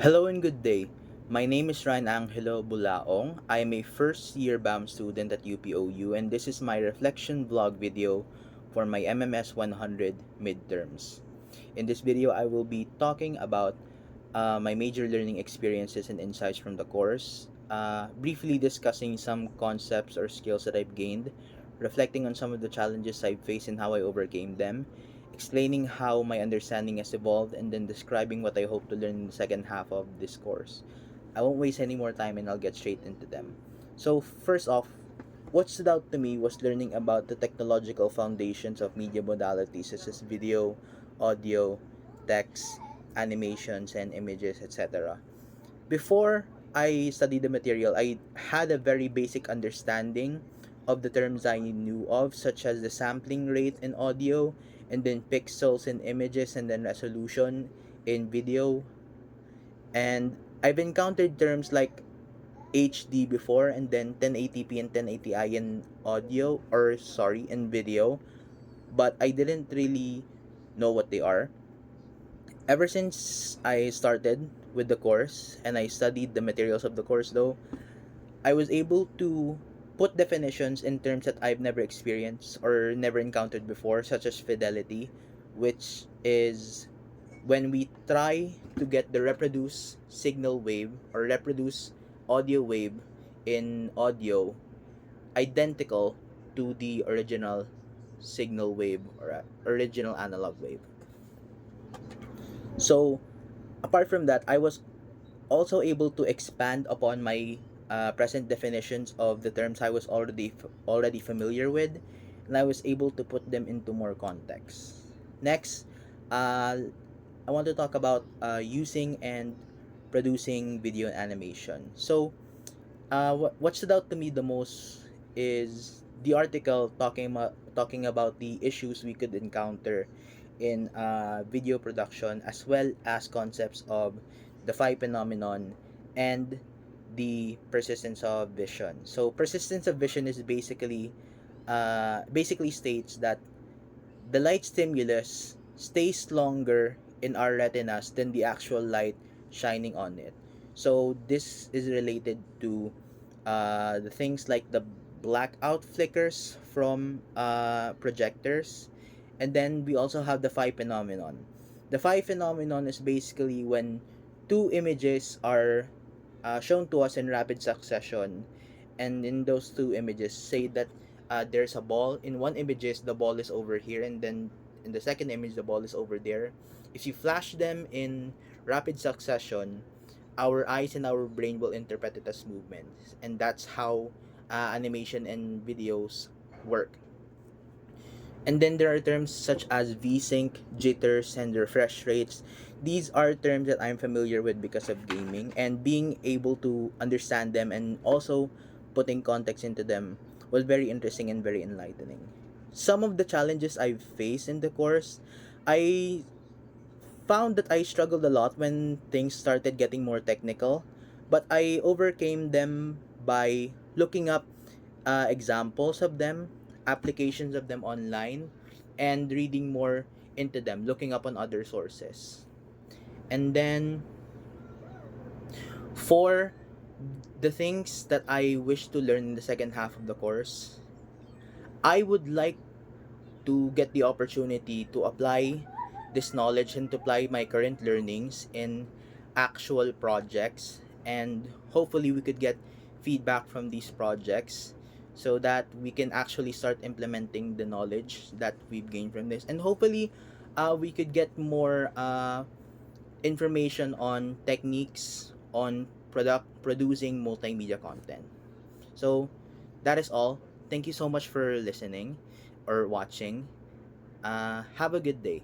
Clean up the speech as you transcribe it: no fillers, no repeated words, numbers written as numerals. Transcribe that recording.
Hello and good day. My name is Ryan Angelo Bulaong. I am a first year BAM student at UPOU, and this is my reflection vlog video for my MMS 100 midterms. In this video, I will be talking about my major learning experiences and insights from the course, briefly discussing some concepts or skills that I've gained, reflecting on some of the challenges I've faced and how I overcame them, explaining how my understanding has evolved, and then describing what I hope to learn in the second half of this course. I won't waste any more time and I'll get straight into them. So, first off, what stood out to me was learning about the technological foundations of media modalities such as video, audio, text, animations, and images, etc. Before I studied the material, I had a very basic understanding of the terms I knew of, such as the sampling rate in audio, and then pixels in images, and then resolution in video. And I've encountered terms like HD before, and then 1080p and 1080i in audio, or sorry, in video, but I didn't really know what they are. Ever since I started with the course and I studied the materials of the course, though, I was able to put definitions in terms that I've never experienced or never encountered before, such as fidelity, which is when we try to get the reproduce signal wave or reproduce audio wave in audio identical to the original signal wave or original analog wave. So, apart from that, I was also able to expand upon my present definitions of the terms I was already familiar with, and I was able to put them into more context. Next, I want to talk about using and producing video and animation. So, what stood out to me the most is the article talking about the issues we could encounter in video production, as well as concepts of the phi phenomenon and the persistence of vision. So persistence of vision is basically states that the light stimulus stays longer in our retinas than the actual light shining on it. So this is related to the things like the blackout flickers from projectors, and then we also have the phi phenomenon. The phi phenomenon is basically when two images are shown to us in rapid succession, and in those two images, say that there's a ball. In one images, the ball is over here, and then in the second image, the ball is over there. If you flash them in rapid succession, our eyes and our brain will interpret it as movements, and that's how animation and videos work. And then there are terms such as VSync, jitters, and refresh rates. These are terms that I'm familiar with because of gaming, and being able to understand them and also putting context into them was very interesting and very enlightening. Some of the challenges I've faced in the course, I found that I struggled a lot when things started getting more technical, but I overcame them by looking up examples of them, applications of them online, and reading more into them, looking up on other sources. And then for the things that I wish to learn in the second half of the course, I would like to get the opportunity to apply this knowledge and to apply my current learnings in actual projects, and hopefully we could get feedback from these projects so that we can actually start implementing the knowledge that we've gained from this, and hopefully we could get more information on techniques on product producing multimedia content. So that is all. Thank you so much for listening or watching. Have a good day.